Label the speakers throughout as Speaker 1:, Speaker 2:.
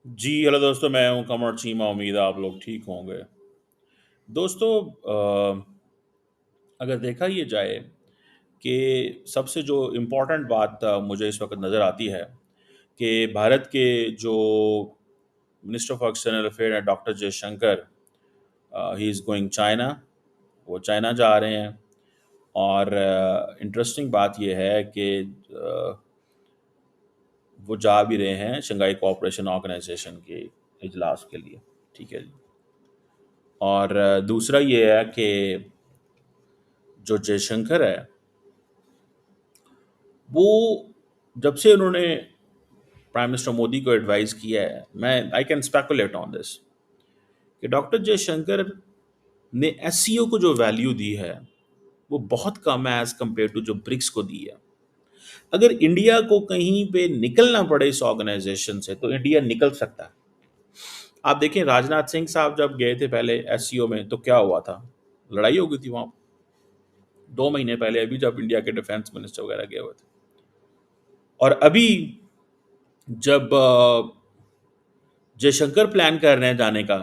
Speaker 1: जी hello दोस्तों, मैं हूं कमर चीमा। उम्मीद है आप लोग ठीक होंगे। दोस्तों, अगर देखा ये जाए कि सबसे जो इम्पोर्टेंट बात मुझे इस वक्त नज़र आती है कि भारत के जो मिनिस्टर ऑफ एक्सटर्नल अफेयर है doctor Jaishankar, he is going China. वो चाइना जा रहे हैं। और इंटरेस्टिंग बात यह है कि वो जा भी रहे हैं शंघाई कोऑपरेशन ऑर्गेनाइजेशन के इजलास के लिए। ठीक है जी। और दूसरा ये है कि जो जयशंकर है वो, जब से उन्होंने प्राइम मिनिस्टर मोदी को एडवाइस किया है, मैं I can speculate on this कि डॉक्टर जयशंकर ने एससीओ को जो वैल्यू दी है वो बहुत कम है एज कंपेयर टू जो ब्रिक्स को दी है। अगर इंडिया को कहीं पे निकलना पड़े इस ऑर्गेनाइजेशन से तो इंडिया निकल सकता है। आप देखें, राजनाथ सिंह साहब जब गए थे पहले एससीओ में तो क्या हुआ था, लड़ाई हो गई थी वहां 2 महीने पहले, अभी जब इंडिया के डिफेंस मिनिस्टर वगैरह गए हुए थे। और अभी जब जयशंकर प्लान कर रहे हैं जाने का,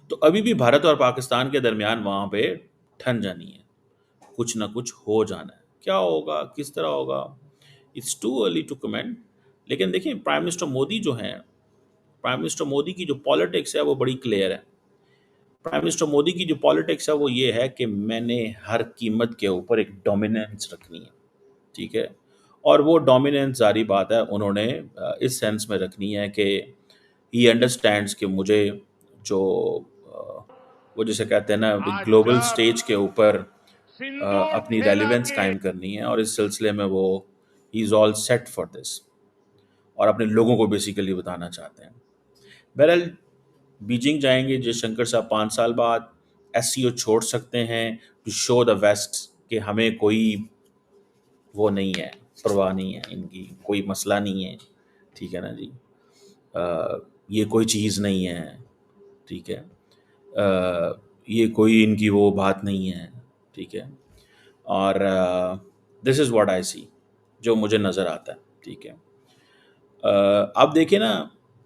Speaker 1: तो अभी भी भारत और पाकिस्तान के दरमियान वहां पे ठन जानी है, कुछ ना कुछ हो जाना है। क्या होगा, किस तरह होगा, it's too early to comment. लेकिन देखिए, प्राइम मिनिस्टर मोदी जो हैं, प्राइम मिनिस्टर मोदी की जो पॉलिटिक्स है वो बड़ी क्लियर है। प्राइम मिनिस्टर मोदी की जो पॉलिटिक्स है वो ये है कि मैंने हर कीमत के ऊपर एक डोमिनेंस रखनी है। ठीक है। और वो डोमिनेंस, जारी बात है, उन्होंने इस सेंस में रखनी है कि ही अंडरस्टैंड्स कि मुझे जो वो जिसे कहते हैं ना,
Speaker 2: आज
Speaker 1: ग्लोबल
Speaker 2: जब
Speaker 1: स्टेज के ऊपर
Speaker 2: सिंदूर
Speaker 1: अपनी
Speaker 2: खेला
Speaker 1: रेलिवेंस
Speaker 2: के
Speaker 1: कायम करनी है। और इस सिलसिले में वो, he is all set for this, और अपने लोगों को बेसिकली बताना चाहते हैं। बहरहाल, बीजिंग जाएंगे जयशंकर साहब 5 साल बाद। एससीओ छोड़ सकते हैं टू शो द वेस्ट कि हमें कोई वो नहीं है, परवाह नहीं है, इनकी कोई मसला नहीं है। ठीक है ना जी। ये कोई चीज़ नहीं है। ठीक है। ये कोई इनकी वो बात नहीं है। ठीक है। और दिस इज़ व्हाट आई सी, जो मुझे नज़र आता है। ठीक है। अब देखिए ना,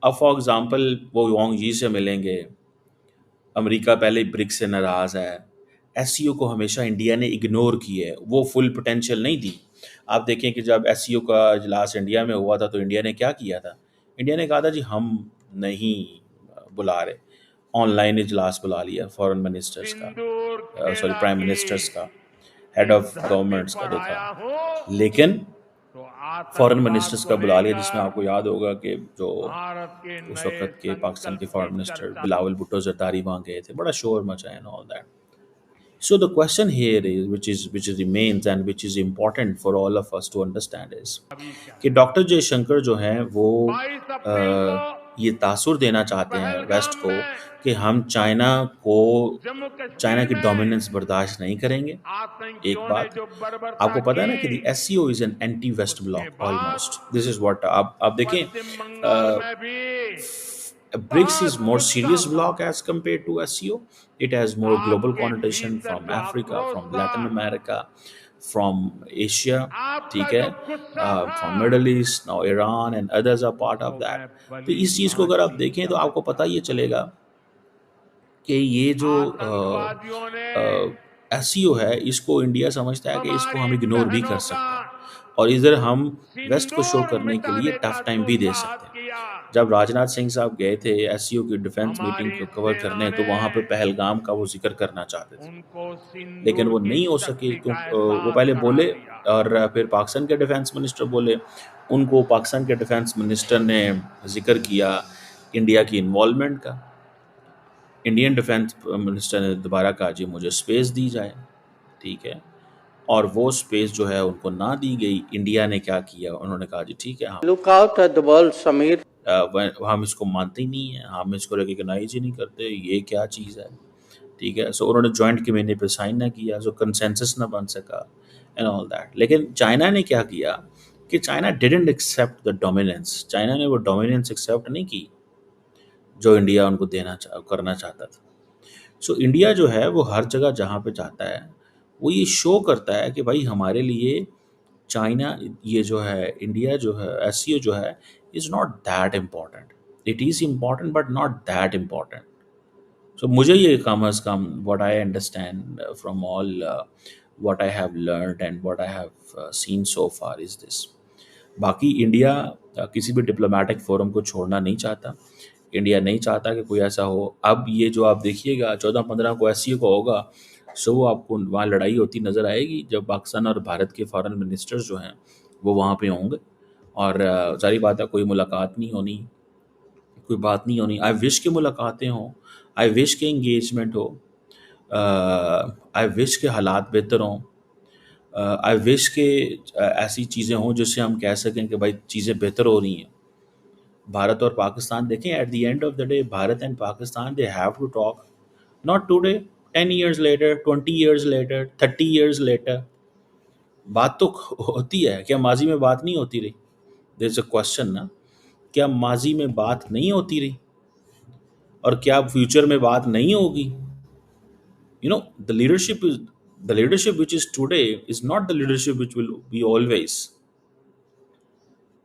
Speaker 1: अब फॉर एग्ज़ाम्पल वो वांग जी से मिलेंगे। अमेरिका पहले ही ब्रिक्स से नाराज़ है। एससीओ को हमेशा इंडिया ने इग्नोर की है, वो फुल पोटेंशियल नहीं दी। आप देखें कि जब एससीओ का इजलास इंडिया में हुआ था तो इंडिया ने क्या किया था। इंडिया ने कहा था जी हम नहीं बुला रहे, ऑनलाइन इजलास बुला लिया फॉरेन मिनिस्टर्स का,
Speaker 2: सिंदूर
Speaker 1: सॉरी
Speaker 2: खेला
Speaker 1: प्राइम
Speaker 2: के
Speaker 1: मिनिस्टर्स का, हेड
Speaker 2: इस
Speaker 1: ऑफ
Speaker 2: धरती
Speaker 1: गवर्नमेंट्स का
Speaker 2: पर
Speaker 1: जो था।
Speaker 2: आया हूँ
Speaker 1: लेकिन
Speaker 2: तो
Speaker 1: फॉरेन
Speaker 2: आतंकवाद
Speaker 1: मिनिस्टर्स
Speaker 2: को
Speaker 1: का बुला लिया, जिसमें
Speaker 2: लेकर
Speaker 1: आपको याद होगा कि जो
Speaker 2: भारत के
Speaker 1: उस
Speaker 2: नए
Speaker 1: वक्त के पाकिस्तान के
Speaker 2: संकल्प की
Speaker 1: फॉरेन मिनिस्टर
Speaker 2: चर्चा।
Speaker 1: बिलावल भुट्टो जरदारी वहाँ गए थे, बड़ा शोर मचा and all that. So the question here is, which is remains and which is important for all of us to understand is
Speaker 2: अभी क्या
Speaker 1: कि डॉक्टर जयशंकर जो हैं वो
Speaker 2: 22 अप्रैल को
Speaker 1: ये तासुर देना चाहते हैं वेस्ट
Speaker 2: पहलगाम
Speaker 1: को
Speaker 2: में,
Speaker 1: कि हम चाइना को,
Speaker 2: जम्मू
Speaker 1: चाइना
Speaker 2: कश्मीर
Speaker 1: की
Speaker 2: में
Speaker 1: डोमिनेंस बर्दाश्त नहीं करेंगे। एक
Speaker 2: आतंकियों ने
Speaker 1: बात
Speaker 2: जो बर्बरता
Speaker 1: आपको पता है
Speaker 2: की
Speaker 1: ना कि the SCO is an anti west
Speaker 2: उसके
Speaker 1: ब्लॉक
Speaker 2: बाद
Speaker 1: ऑलमोस्ट। दिस इज व्हाट आप देखें,
Speaker 2: पश्चिम बंगाल में भी
Speaker 1: BRICS is
Speaker 2: बहुत
Speaker 1: more
Speaker 2: कुछ कहा
Speaker 1: serious
Speaker 2: था।
Speaker 1: bloc as compared to SCO. It has more global
Speaker 2: आपके
Speaker 1: connotation
Speaker 2: भीतर
Speaker 1: from
Speaker 2: जो
Speaker 1: Africa,
Speaker 2: आक्रोश
Speaker 1: from
Speaker 2: था,
Speaker 1: Latin America, from Asia,
Speaker 2: आपका
Speaker 1: ठीक
Speaker 2: जो
Speaker 1: है,
Speaker 2: गुस्सा था,
Speaker 1: from Middle East, now Iran and others are part
Speaker 2: उसको
Speaker 1: of
Speaker 2: मैं
Speaker 1: that. तो
Speaker 2: भली
Speaker 1: इस चीज़ को अगर आप
Speaker 2: भांति
Speaker 1: देखें तो आपको पता
Speaker 2: समझता
Speaker 1: ये
Speaker 2: था।
Speaker 1: चलेगा कि ये जो
Speaker 2: आतंकवादियों ने
Speaker 1: एससीओ है, इसको इंडिया समझता है कि इसको हम
Speaker 2: हमारी
Speaker 1: इग्नोर भी कर
Speaker 2: बहनों का
Speaker 1: सकते हैं, और इधर हम वेस्ट को शो
Speaker 2: सिंदूर
Speaker 1: करने के लिए
Speaker 2: मिटाने
Speaker 1: टफ
Speaker 2: का
Speaker 1: टाइम भी दे
Speaker 2: दुस्साहस
Speaker 1: सकते हैं।
Speaker 2: किया।
Speaker 1: जब राजनाथ सिंह साहब गए थे एससीओ की डिफेंस मीटिंग
Speaker 2: हमारी
Speaker 1: को कवर
Speaker 2: सेना
Speaker 1: करने, तो
Speaker 2: ने
Speaker 1: वहाँ पे पहलगाम का वो जिक्र करना चाहते थे,
Speaker 2: उनको
Speaker 1: लेकिन
Speaker 2: सिंदूर
Speaker 1: वो
Speaker 2: की
Speaker 1: नहीं हो सके
Speaker 2: शक्ति का
Speaker 1: क्योंकि वो
Speaker 2: एहसास
Speaker 1: पहले
Speaker 2: करा
Speaker 1: बोले,
Speaker 2: दिया।
Speaker 1: और फिर पाकिस्तान के डिफेंस मिनिस्टर बोले। उनको पाकिस्तान के डिफेंस मिनिस्टर ने जिक्र किया इंडिया की इन्वॉल्वमेंट का। इंडियन डिफेंस मिनिस्टर ने दोबारा कहा जी मुझे स्पेस दी जाए। ठीक है। और वो स्पेस जो है उनको ना दी गई। इंडिया ने क्या किया, उन्होंने कहा जी ठीक है,
Speaker 3: Look out at the world, Samir.
Speaker 1: हम इसको मानते ही नहीं है, हम इसको रिकग्नाइज ही नहीं करते, ये क्या चीज़ है। ठीक है। सो उन्होंने जॉइंट कमेटी पे साइन ना किया, सो कंसेंसस ना बन सका एंड ऑल दैट। लेकिन चाइना ने क्या किया कि China didn't accept the dominance. China ने वो डोमिनेंस एक्सेप्ट नहीं की जो इंडिया उनको करना चाहता था। सो इंडिया जो है वो हर जगह जहाँ पे जाता है वो ये शो करता है कि भाई हमारे लिए चाइना, ये जो है इंडिया जो है एससीओ जो है, is not that important. It is important, but not that important. So मुझे ये कम अज़ कम what I understand from all what I have learned and what I have seen so far is this. बाकी India किसी भी diplomatic forum को छोड़ना नहीं चाहता. इंडिया नहीं चाहता कि कोई ऐसा हो. अब ये जो आप देखिएगा 14-15 को एस को होगा, सो वो आपको वहाँ लड़ाई होती नज़र आएगी जब पाकिस्तान और भारत के फॉरेन मिनिस्टर्स जो हैं वो वहाँ पे होंगे. और जारी बात है कोई मुलाकात नहीं होनी, कोई बात नहीं होनी. आई विश की मुलाकातें हों, आई विश के इंगेजमेंट हो, आई विश के हालात बेहतर हों, आई विश के ऐसी चीज़ें हों जिससे हम कह सकें कि भाई चीज़ें बेहतर हो रही हैं. भारत और पाकिस्तान देखें, at the end of the day Bharat and Pakistan they have to talk, not today, 10 years later, 20 years later, 30 years later. बात तो होती है. क्या माजी में बात नहीं होती रही? देयर इज अ क्वेश्चन ना. क्या माजी में बात नहीं होती रही और क्या फ्यूचर में बात नहीं होगी? You know, the leadership which is today is not the leadership which will be always.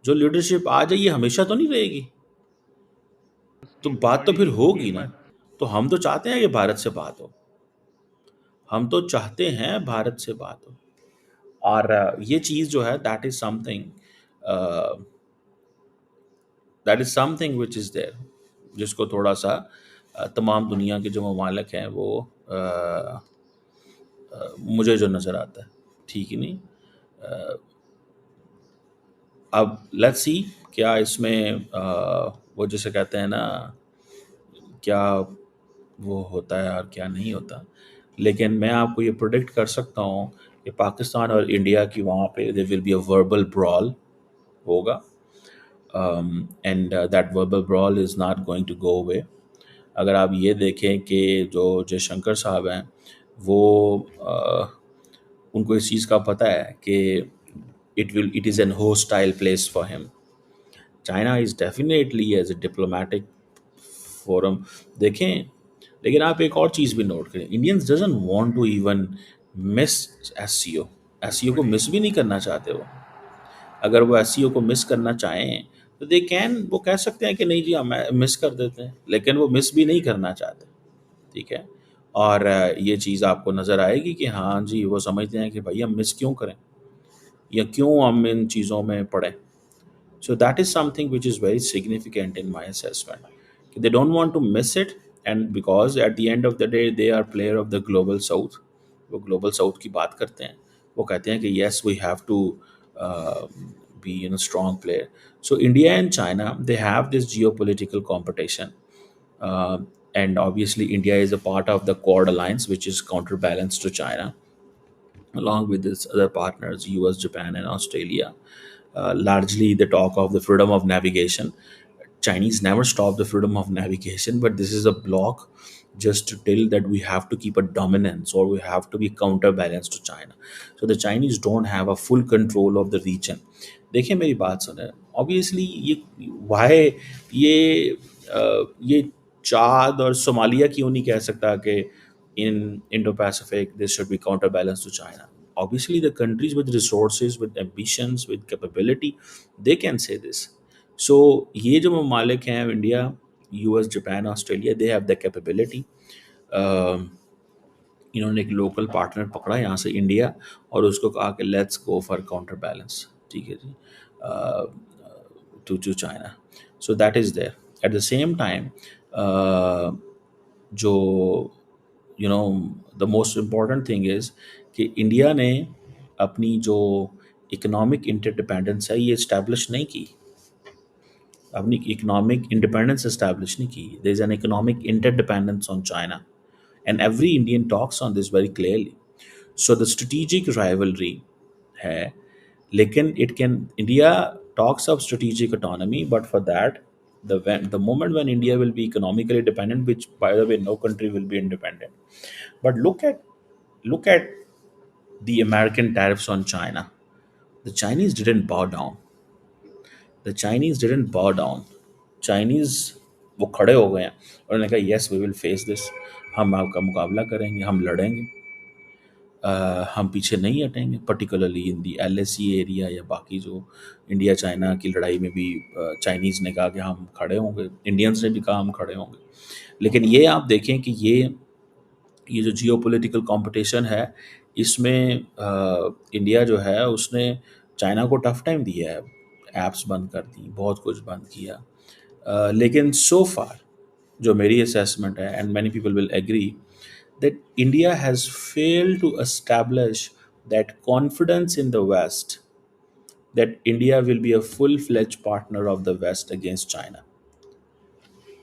Speaker 1: जो लीडरशिप आज है ये हमेशा तो नहीं रहेगी. तो बात तो फिर होगी ना. तो हम तो चाहते हैं कि भारत से बात हो, हम तो चाहते हैं भारत से बात हो. और ये चीज़ जो है that is something which is there, जिसको थोड़ा सा तमाम दुनिया के जो ममालिक हैं वो मुझे जो नज़र आता है ठीक ही नहीं. अब लेट्स सी क्या इसमें वो जैसे कहते हैं ना क्या वो होता है और क्या नहीं होता. लेकिन मैं आपको ये प्रोडिक्ट कर सकता हूँ कि पाकिस्तान और इंडिया की वहाँ पे there will be a verbal brawl होगा. And that verbal brawl is not going to go away. अगर आप ये देखें कि जो जयशंकर साहब हैं वो उनको इस चीज़ का पता है कि it is an hostile place for him. China is definitely as a diplomatic forum. देखें, लेकिन आप एक और चीज़ भी नोट करें, Indians doesn't want to even miss SCO. SCO को मिस भी नहीं करना चाहते वो. अगर वो SCO को मिस करना चाहें तो दे कैन, वो कह सकते हैं कि नहीं जी हम मिस कर देते हैं, लेकिन वो मिस भी नहीं करना चाहते. ठीक है. और ये चीज़ आपको नज़र आएगी कि हाँ जी वो समझते हैं कि भाई हम मिस क्यों करें या क्यों हम इन चीज़ों में पड़ें. So that is something which is very significant in my assessment. They don't want to miss it, and because at the end of the day they are player of the global south. वो global south की बात करते हैं, वो कहते हैं कि yes we have to be strong player. So India and China, they have this geopolitical competition, and obviously India is a part of the Quad alliance which is counterbalance to China along with its other partners US, Japan and Australia. Largely the talk of the freedom of navigation. Chinese never stop the freedom of navigation, but this is a block just to tell that we have to keep a dominance or we have to be counterbalanced to China. So the Chinese don't have a full control of the region. देखिए मेरी बात सुने, obviously ये Y ये चाद और Somalia क्यों नहीं कह सकता कि in Indo-Pacific this should be counterbalanced to China. Obviously the countries with resources, with ambitions, with capability, they can say this. So ये जो ममालिक हैं India, US, Japan, Australia, they have the capability. इन्होंने एक लोकल पार्टनर पकड़ा यहाँ से India और उसको कहा कि let's go for counter balance. ठीक है जी, to China. So that is there. At the same time जो the most important thing is कि इंडिया ने अपनी जो इकोनॉमिक इंटरडिपेंडेंस है ये इस्टेब्लिश नहीं की, अपनी इकोनॉमिक इंडिपेंडेंस इस्टेब्लिश नहीं की. There is an economic interdependence on China and every Indian talks on this very clearly. So the strategic rivalry है, लेकिन India talks of strategic autonomy, but for that the moment when India will be economically dependent, which by the way no country will be independent, but look at the American tariffs on China. The Chinese didn't bow down. Chinese वो खड़े हो गए हैं और उन्होंने कहा yes we will face this, हम आपका मुकाबला करेंगे, हम लड़ेंगे. हम पीछे नहीं हटेंगे, particularly in the LAC area या बाकी जो इंडिया चाइना की लड़ाई में भी चाइनीज़ ने कहा कि हम खड़े होंगे, इंडियंस ने भी कहा हम खड़े होंगे। लेकिन ये आप देखें कि ये जो जियोपॉलिटिकल कंपटीशन है, इसमें इंडिया जो है उसने चाइना को टफ टाइम दिया है, ऐप्स बंद कर दी, बहुत कुछ बंद किया। लेकिन सो फार जो मेरी असेसमेंट है, and many people will agree, that India has failed to establish that confidence in the West that India will be a full-fledged partner of the West against China.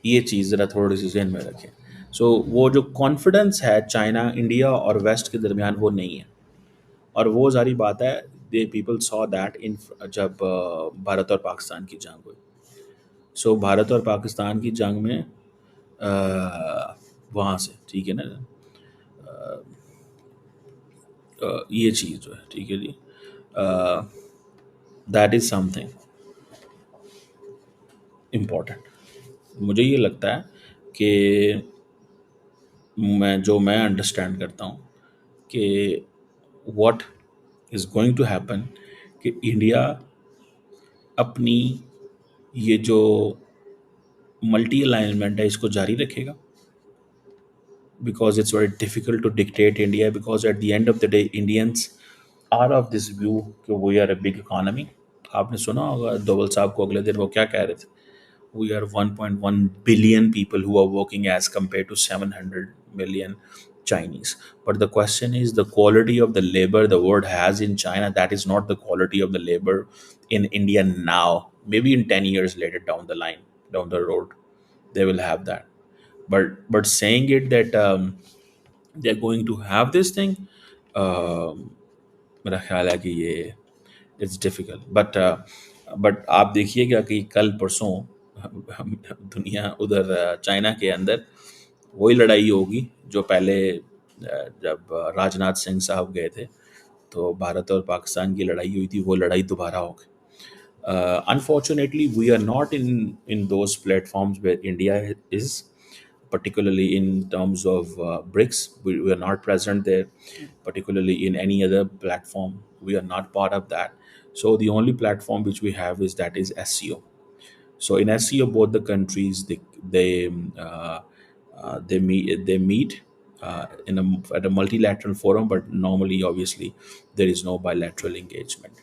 Speaker 1: ये चीज़ ज़रा थोड़ी सी जहन में रखें। सो वो जो कॉन्फिडेंस है चाइना, इंडिया और वेस्ट के दरमियान, वो नहीं है। और वो जारी बात है, they people saw that in जब भारत और पाकिस्तान की जंग हुई। सो भारत और पाकिस्तान की जंग में वहाँ से, ठीक है ना, ये चीज़ जो है, ठीक है जी, दैट इज़ समथिंग इम्पॉर्टेंट। मुझे ये लगता है कि मैं अंडरस्टैंड करता हूँ कि what is going to happen, कि इंडिया अपनी ये जो मल्टी अलाइनमेंट है इसको जारी रखेगा, because it's very difficult to dictate India, because at the end of the day Indians are of this view कि we are a big economy। आपने सुना होगा डोवल साहब को अगले दिन वो क्या कह रहे थे, we are 1.1 billion people who are working as compared to 700 million Chinese। But the question is the quality of the labor the world has in China, that is not the quality of the labor in India now. Maybe in 10 years later down the line, down the road, they will have that। But saying it that they're going to have this thing, मेरा ख्याल है कि ये it's difficult. But आप देखिएगा कि कल परसों दुनिया उधर चाइना के अंदर वही लड़ाई होगी जो पहले जब राजनाथ सिंह साहब गए थे तो भारत और पाकिस्तान की लड़ाई हुई थी, वो लड़ाई दोबारा होगी। Unfortunately, we are not in those platforms where India is, particularly in terms of BRICS. We are not present there, particularly in any other platform. We are not part of that. So the only platform which we have is SCO. So in SCO, both the countries they meet at a multilateral forum, but normally, obviously, there is no bilateral engagement.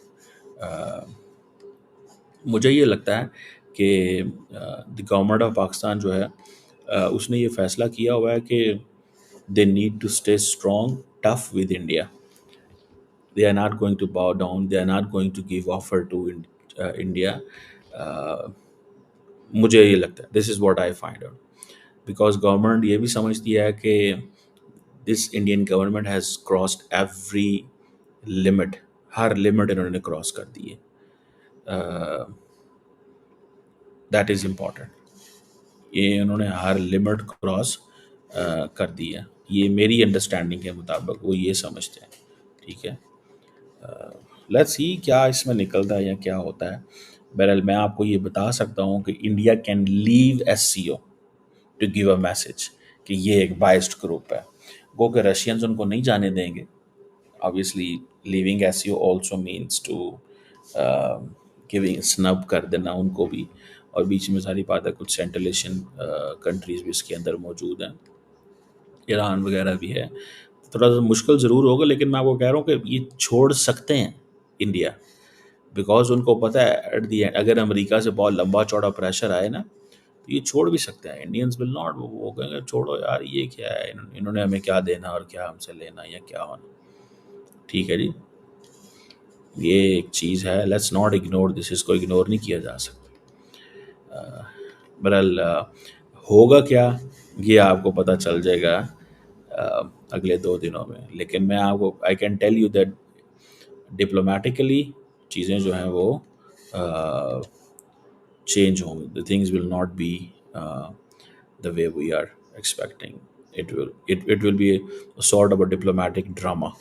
Speaker 1: मुझे ये लगता है कि the government of Pakistan जो है उसने ये फैसला किया हुआ है कि they need to stay strong tough with India. They are not going to bow down, they are not going to give offer to India. मुझे ये लगता है, this is what I find out, because government ये भी समझती है कि this Indian government has crossed every limit, हर लिमिट इन्होंने क्रॉस कर दी है। दैट इज़ इम्पॉर्टेंट, ये उन्होंने हर लिमिट क्रॉस कर दी है। ये मेरी अंडरस्टैंडिंग के मुताबिक वो ये समझते हैं, ठीक है। लेट्स सी क्या इसमें निकलता है या क्या होता है। बहरहाल मैं आपको ये बता सकता हूँ कि India can leave SCO to give a message कि ये एक बाइस्ड ग्रुप है। गो के रशियंस उनको नहीं जाने देंगे। Obviously leaving SCO also means to giving snub कर देना उनको भी, और बीच में सारी बात है कुछ सेंट्रल एशियन कंट्रीज़ भी इसके अंदर मौजूद हैं, ईरान वगैरह भी है। थोड़ा सा मुश्किल ज़रूर होगा, लेकिन मैं आपको कह रहा हूँ कि ये छोड़ सकते हैं इंडिया, बिकॉज उनको पता है एट दी एंड अगर अमेरिका से बहुत लंबा चौड़ा प्रेशर आए ना तो ये छोड़ भी सकते हैं। इंडियंस विल नॉट, वो कहेंगे छोड़ो यार, ये क्या है, इन्होंने हमें क्या देना और क्या हमसे लेना या क्या होना। ठीक है जी, ये एक चीज़ है, लेट्स नॉट इग्नोर दिस, इसको इग्नोर नहीं किया जा सकता। बहरहाल होगा क्या ये आपको पता चल जाएगा अगले 2 दिनों में। लेकिन मैं आपको I can tell you that diplomatically चीज़ें जो हैं वो चेंज होंगी। The things will not be the way we are expecting। It will be a sort of a diplomatic drama।